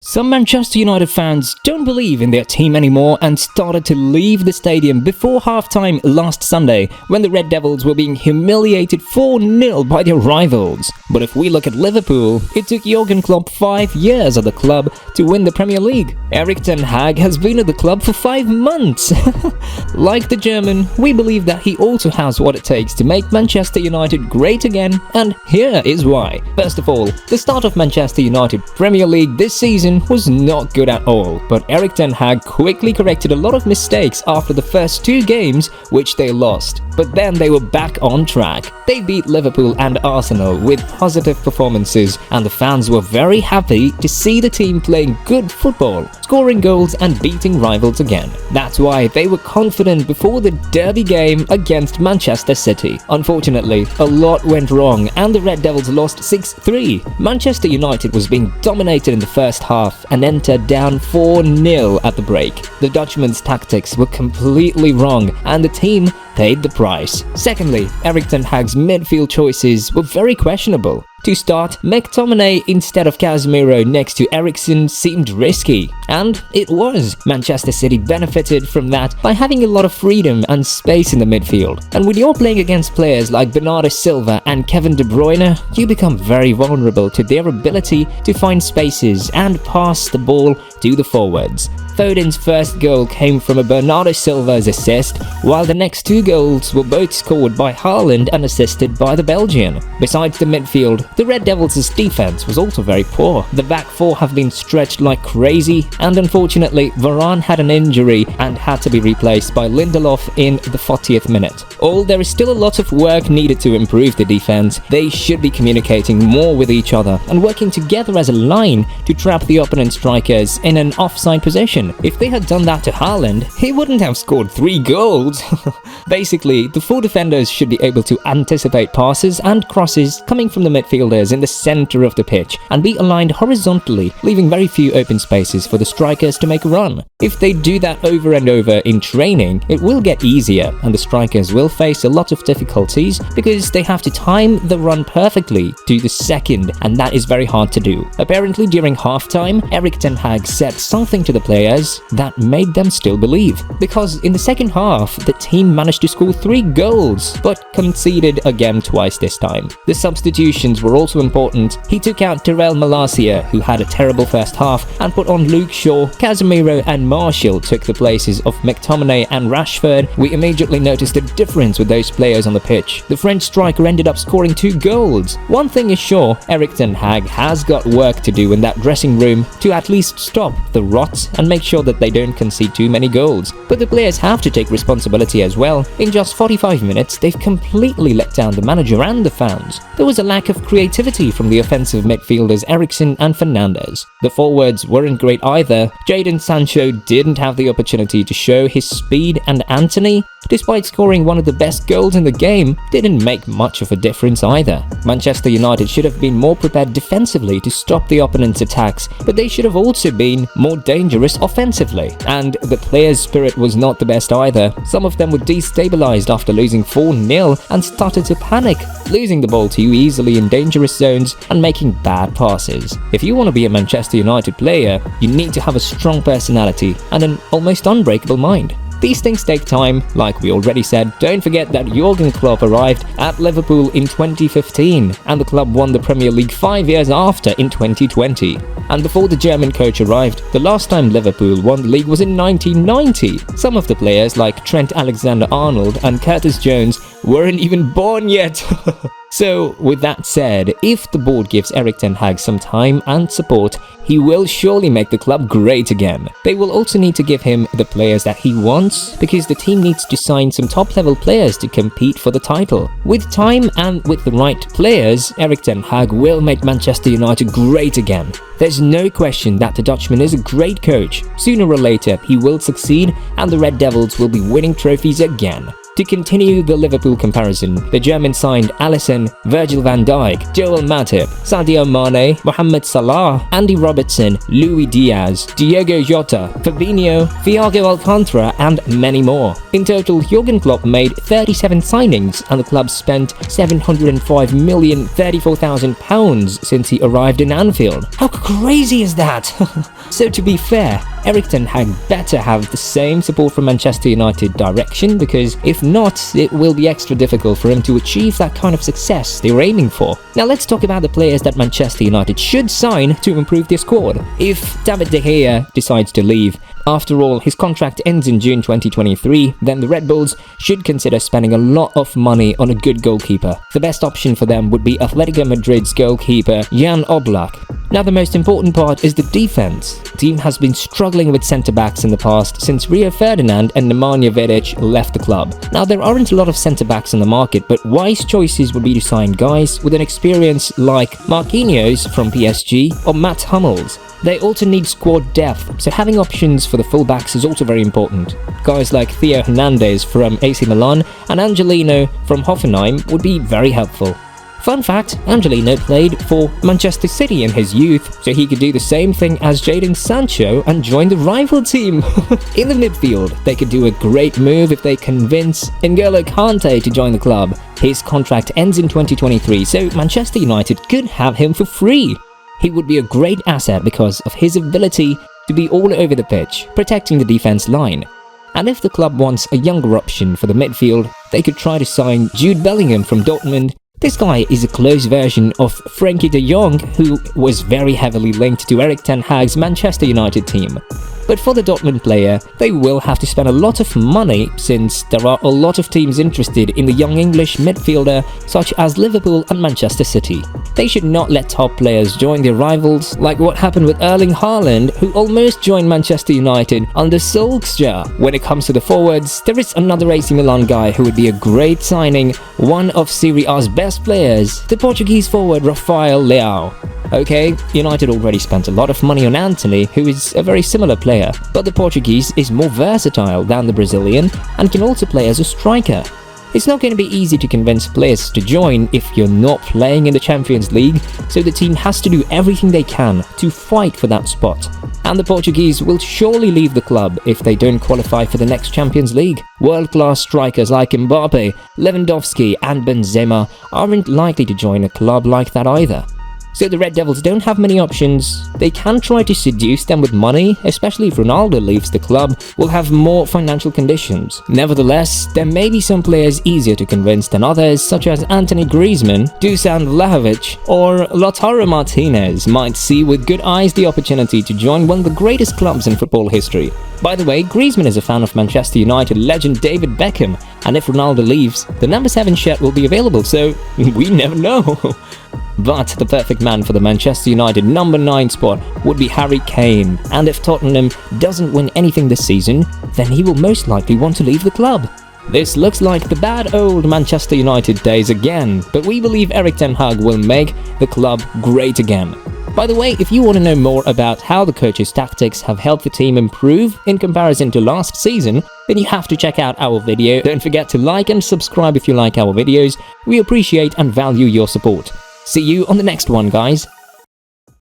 Some Manchester United fans don't believe in their team anymore and started to leave the stadium before halftime last Sunday when the Red Devils were being humiliated 4-0 by their rivals. But if we look at Liverpool, it took Jurgen Klopp 5 years at the club to win the Premier League. Erik Ten Hag has been at the club for 5 months. Like the German, we believe that he also has what it takes to make Manchester United great again, and here is why. First of all, the start of Manchester United Premier League this season was not good at all, but Erik Ten Hag quickly corrected a lot of mistakes after the first 2 games which they lost. But then they were back on track. They beat Liverpool and Arsenal with positive performances, and the fans were very happy to see the team playing good football, scoring goals and beating rivals again. That's why they were confident before the derby game against Manchester City. Unfortunately, a lot went wrong and the Red Devils lost 6-3. Manchester United was being dominated in the first half and entered down 4-0 at the break. The Dutchman's tactics were completely wrong and the team paid the price. Secondly, Erik Ten Hag's midfield choices were very questionable. To start, McTominay instead of Casemiro next to Eriksen seemed risky, and it was. Manchester City benefited from that by having a lot of freedom and space in the midfield. And when you're playing against players like Bernardo Silva and Kevin De Bruyne, you become very vulnerable to their ability to find spaces and pass the ball to the forwards. Foden's first goal came from a Bernardo Silva's assist, while the next 2 goals were both scored by Haaland and assisted by the Belgian. Besides the midfield, the Red Devils' defense was also very poor. The back 4 have been stretched like crazy, and unfortunately Varane had an injury and had to be replaced by Lindelof in the 40th minute. Although there is still a lot of work needed to improve the defense, they should be communicating more with each other and working together as a line to trap the opponent strikers in an offside position. If they had done that to Haaland, he wouldn't have scored 3 goals. Basically, the 4 defenders should be able to anticipate passes and crosses coming from the midfielders in the center of the pitch and be aligned horizontally, leaving very few open spaces for the strikers to make a run. If they do that over and over in training, it will get easier and the strikers will face a lot of difficulties because they have to time the run perfectly to the second, and that is very hard to do. Apparently during halftime, Erik Ten Hag said something to the players that made them still believe, because in the second half the team managed to score 3 goals but conceded again twice this time. The substitutions were also important. He took out Tyrell Malacia, who had a terrible first half, and put on Luke Shaw. Casemiro and Martial took the places of McTominay and Rashford. We immediately noticed a difference with those players on the pitch. The French striker ended up scoring 2 goals. One thing is sure, Erik Ten Hag has got work to do in that dressing room to at least stop the rot and make sure that they don't concede too many goals. But the players have to take responsibility as well. In just 45 minutes, they've completely let down the manager and the fans. There was a lack of creativity from the offensive midfielders Eriksen and Fernandes. The forwards weren't great either. Jadon Sancho didn't have the opportunity to show his speed, and Antony, despite scoring one of the best goals in the game, didn't make much of a difference either. Manchester United should have been more prepared defensively to stop the opponent's attacks, but they should have also been more dangerous offensively. And the players' spirit was not the best either. Some of them were destabilized after losing 4-0 and started to panic, losing the ball too easily in dangerous zones and making bad passes. If you want to be a Manchester United player, you need to have a strong personality and an almost unbreakable mind. These things take time, like we already said. Don't forget that Jurgen Klopp arrived at Liverpool in 2015 and the club won the Premier League 5 years after in 2020. And before the German coach arrived, the last time Liverpool won the league was in 1990. Some of the players like Trent Alexander-Arnold and Curtis Jones weren't even born yet. So, with that said, if the board gives Erik Ten Hag some time and support, he will surely make the club great again. They will also need to give him the players that he wants, because the team needs to sign some top-level players to compete for the title. With time and with the right players, Erik Ten Hag will make Manchester United great again. There's no question that the Dutchman is a great coach. Sooner or later, he will succeed and the Red Devils will be winning trophies again. To continue the Liverpool comparison, the German signed Alisson, Virgil van Dijk, Joel Matip, Sadio Mane, Mohamed Salah, Andy Robertson, Luis Diaz, Diogo Jota, Fabinho, Thiago Alcantara, and many more. In total, Jurgen Klopp made 37 signings and the club spent £705,034,000 since he arrived in Anfield. How crazy is that? So to be fair, Erik Ten Hag better have the same support from Manchester United direction, because if not, it will be extra difficult for him to achieve that kind of success they were aiming for. Now let's talk about the players that Manchester United should sign to improve their squad. If David De Gea decides to leave, after all, his contract ends in June 2023, then the Red Bulls should consider spending a lot of money on a good goalkeeper. The best option for them would be Atletico Madrid's goalkeeper Jan Oblak. Now the most important part is the defense. The team has been struggling with centre-backs in the past since Rio Ferdinand and Nemanja Vidic left the club. Now there aren't a lot of centre-backs in the market, but wise choices would be to sign guys with an experience like Marquinhos from PSG or Matt Hummels. They also need squad depth, so having options for the fullbacks is also very important. Guys like Theo Hernandez from AC Milan and Angelino from Hoffenheim would be very helpful. Fun fact, Angelino played for Manchester City in his youth, so he could do the same thing as Jadon Sancho and join the rival team. In the midfield, they could do a great move if they convince N'Golo Kante to join the club. His contract ends in 2023, so Manchester United could have him for free. He would be a great asset because of his ability to be all over the pitch, protecting the defense line. And if the club wants a younger option for the midfield, they could try to sign Jude Bellingham from Dortmund. This guy is a close version of Frankie de Jong, who was very heavily linked to Erik Ten Hag's Manchester United team. But for the Dortmund player, they will have to spend a lot of money since there are a lot of teams interested in the young English midfielder such as Liverpool and Manchester City. They should not let top players join their rivals, like what happened with Erling Haaland, who almost joined Manchester United under Solskjaer. When it comes to the forwards, there is another AC Milan guy who would be a great signing, one of Serie A's best players, the Portuguese forward Rafael Leao. Okay, United already spent a lot of money on Antony, who is a very similar player, but the Portuguese is more versatile than the Brazilian and can also play as a striker. It's not going to be easy to convince players to join if you're not playing in the Champions League, so the team has to do everything they can to fight for that spot. And the Portuguese will surely leave the club if they don't qualify for the next Champions League. World-class strikers like Mbappe, Lewandowski and Benzema aren't likely to join a club like that either. So the Red Devils don't have many options. They can try to seduce them with money, especially if Ronaldo leaves the club, will have more financial conditions. Nevertheless, there may be some players easier to convince than others, such as Anthony Griezmann, Dusan Vlahovic, or Lautaro Martinez might see with good eyes the opportunity to join one of the greatest clubs in football history. By the way, Griezmann is a fan of Manchester United legend David Beckham, and if Ronaldo leaves, the number 7 shirt will be available, so we never know. But the perfect man for the Manchester United number 9 spot would be Harry Kane, and if Tottenham doesn't win anything this season, then he will most likely want to leave the club. This looks like the bad old Manchester United days again, but we believe Erik Ten Hag will make the club great again. By the way, if you want to know more about how the coach's tactics have helped the team improve in comparison to last season, then you have to check out our video. Don't forget to like and subscribe if you like our videos. We appreciate and value your support. See you on the next one, guys.